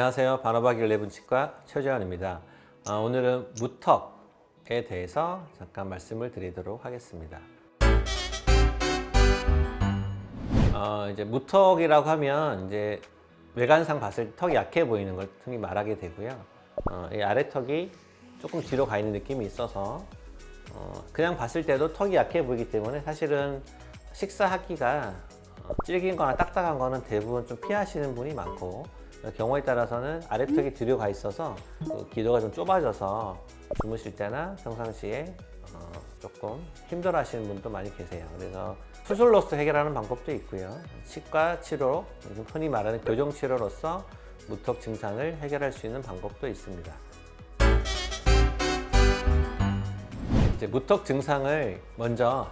안녕하세요. 바나박 11 치과 최재환입니다. 오늘은 무턱에 대해서 잠깐 말씀을 드리도록 하겠습니다. 이제 무턱이라고 하면 이제 외관상 봤을 때 턱이 약해 보이는 걸 흔히 말하게 되고요. 이 아래턱이 조금 뒤로 가 있는 느낌이 있어서 그냥 봤을 때도 턱이 약해 보이기 때문에 사실은 식사하기가 질긴 거나 딱딱한 거는 대부분 좀 피하시는 분이 많고, 경우에 따라서는 아래턱이 뒤로 가 있어서 기도가 좀 좁아져서 주무실 때나 평상시에 조금 힘들어 하시는 분도 많이 계세요. 그래서 수술로서 해결하는 방법도 있고요. 치과 치료, 흔히 말하는 교정 치료로서 무턱 증상을 해결할 수 있는 방법도 있습니다. 이제 무턱 증상을 먼저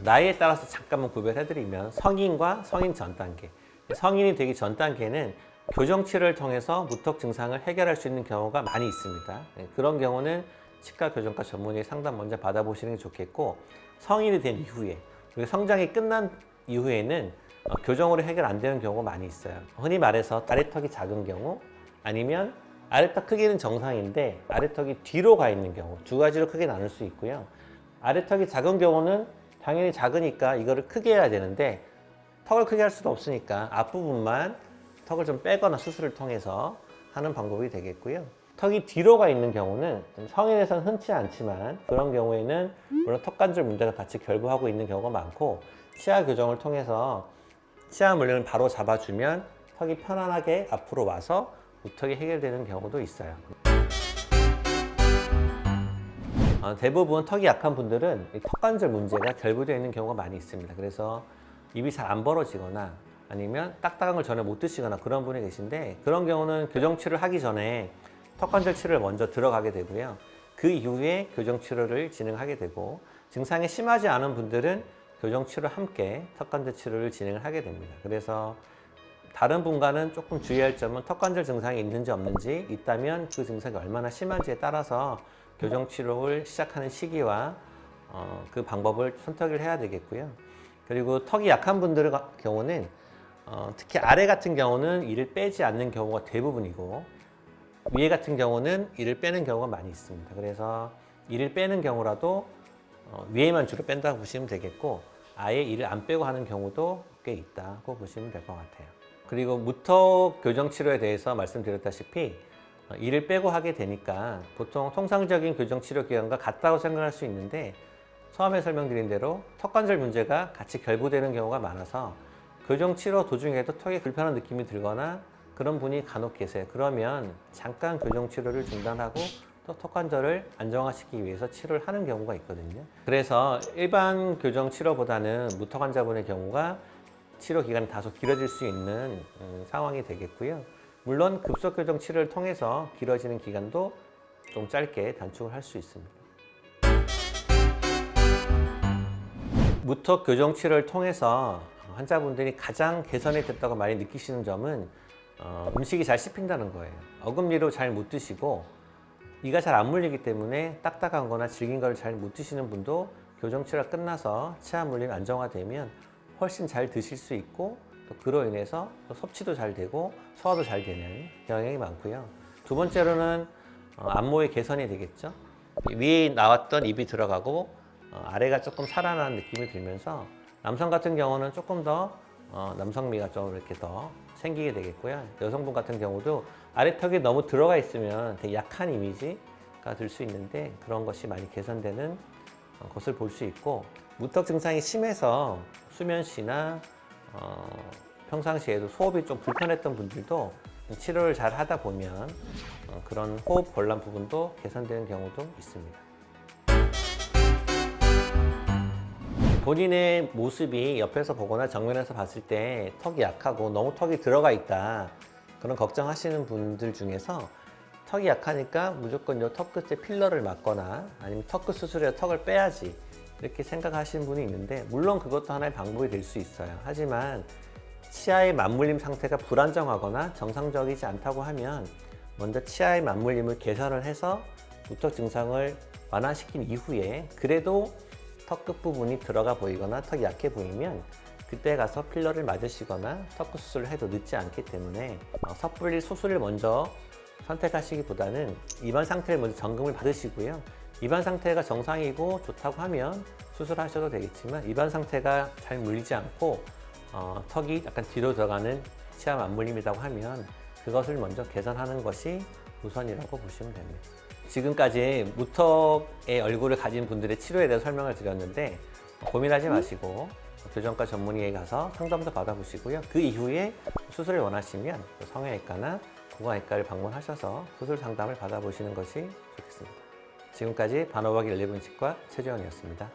나이에 따라서 잠깐만 구별해드리면 성인과 성인 전 단계, 성인이 되기 전 단계는 교정 치료를 통해서 무턱 증상을 해결할 수 있는 경우가 많이 있습니다. 그런 경우는 치과 교정과 전문의 상담 먼저 받아보시는 게 좋겠고, 성인이 된 이후에 그리고 성장이 끝난 이후에는 교정으로 해결 안 되는 경우가 많이 있어요. 흔히 말해서 아래턱이 작은 경우, 아니면 아래턱 크기는 정상인데 아래턱이 뒤로 가 있는 경우, 두 가지로 크게 나눌 수 있고요. 아래턱이 작은 경우는 당연히 작으니까 이거를 크게 해야 되는데 턱을 크게 할 수도 없으니까 앞부분만 턱을 좀 빼거나 수술을 통해서 하는 방법이 되겠고요. 턱이 뒤로 가 있는 경우는 성인에서는 흔치 않지만 그런 경우에는 물론 턱관절 문제가 같이 결부하고 있는 경우가 많고, 치아 교정을 통해서 치아 물림을 바로 잡아주면 턱이 편안하게 앞으로 와서 무턱이 해결되는 경우도 있어요. 대부분 턱이 약한 분들은 이 턱관절 문제가 결부되어 있는 경우가 많이 있습니다. 그래서 입이 잘 안 벌어지거나 아니면 딱딱한 걸 전혀 못 드시거나 그런 분이 계신데, 그런 경우는 교정 치료를 하기 전에 턱관절 치료를 먼저 들어가게 되고요. 그 이후에 교정 치료를 진행하게 되고, 증상이 심하지 않은 분들은 교정 치료와 함께 턱관절 치료를 진행을 하게 됩니다. 그래서 다른 분과는 조금 주의할 점은 턱관절 증상이 있는지 없는지, 있다면 그 증상이 얼마나 심한지에 따라서 교정 치료를 시작하는 시기와 그 방법을 선택을 해야 되겠고요. 그리고 턱이 약한 분들의 경우는 특히 아래 같은 경우는 이를 빼지 않는 경우가 대부분이고, 위에 같은 경우는 이를 빼는 경우가 많이 있습니다. 그래서 이를 빼는 경우라도 위에만 주로 뺀다고 보시면 되겠고, 아예 이를 안 빼고 하는 경우도 꽤 있다고 보시면 될 것 같아요. 그리고 무턱 교정 치료에 대해서 말씀드렸다시피 이를 빼고 하게 되니까 보통 통상적인 교정 치료 기간과 같다고 생각할 수 있는데, 처음에 설명드린 대로 턱관절 문제가 같이 결부되는 경우가 많아서 교정 치료 도중에도 턱에 불편한 느낌이 들거나 그런 분이 간혹 계세요. 그러면 잠깐 교정 치료를 중단하고 또 턱관절을 안정화시키기 위해서 치료를 하는 경우가 있거든요. 그래서 일반 교정 치료보다는 무턱 환자분의 경우가 치료 기간이 다소 길어질 수 있는 상황이 되겠고요. 물론 급속 교정 치료를 통해서 길어지는 기간도 좀 짧게 단축을 할 수 있습니다. 무턱 교정 치료를 통해서 환자분들이 가장 개선이 됐다고 많이 느끼시는 점은 음식이 잘 씹힌다는 거예요. 어금니로 잘 못 드시고 이가 잘 안 물리기 때문에 딱딱한 거나 질긴 걸 잘 못 드시는 분도 교정 치료가 끝나서 치아 물림이 안정화되면 훨씬 잘 드실 수 있고, 또 그로 인해서 또 섭취도 잘 되고 소화도 잘 되는 경향이 많고요. 두 번째로는 안모의 개선이 되겠죠. 위에 나왔던 입이 들어가고 아래가 조금 살아나는 느낌이 들면서 남성 같은 경우는 조금 더 남성미가 좀 이렇게 더 생기게 되겠고요. 여성분 같은 경우도 아래턱이 너무 들어가 있으면 되게 약한 이미지가 들 수 있는데, 그런 것이 많이 개선되는 것을 볼 수 있고, 무턱 증상이 심해서 수면시나 평상시에도 호흡이 좀 불편했던 분들도 치료를 잘 하다 보면 그런 호흡 곤란 부분도 개선되는 경우도 있습니다. 본인의 모습이 옆에서 보거나 정면에서 봤을 때 턱이 약하고 너무 턱이 들어가 있다, 그런 걱정하시는 분들 중에서 턱이 약하니까 무조건 요 턱 끝에 필러를 맞거나 아니면 턱 끝 수술해서 턱을 빼야지 이렇게 생각하시는 분이 있는데, 물론 그것도 하나의 방법이 될 수 있어요. 하지만 치아의 맞물림 상태가 불안정하거나 정상적이지 않다고 하면 먼저 치아의 맞물림을 개선을 해서 무턱 증상을 완화시킨 이후에 그래도 턱 끝부분이 들어가 보이거나 턱이 약해 보이면 그때 가서 필러를 맞으시거나 턱구 수술을 해도 늦지 않기 때문에 섣불리 수술을 먼저 선택하시기보다는 입안 상태를 먼저 점검을 받으시고요. 입안 상태가 정상이고 좋다고 하면 수술하셔도 되겠지만 입안 상태가 잘 물리지 않고 턱이 약간 뒤로 들어가는 치아 맞물림이라고 하면 그것을 먼저 개선하는 것이 우선이라고 보시면 됩니다. 지금까지 무턱의 얼굴을 가진 분들의 치료에 대해서 설명을 드렸는데 고민하지 마시고 교정과 전문의에 가서 상담도 받아보시고요. 그 이후에 수술을 원하시면 성형외과나 구강외과를 방문하셔서 수술 상담을 받아보시는 것이 좋겠습니다. 지금까지 반호박이 11치과 최재원이었습니다.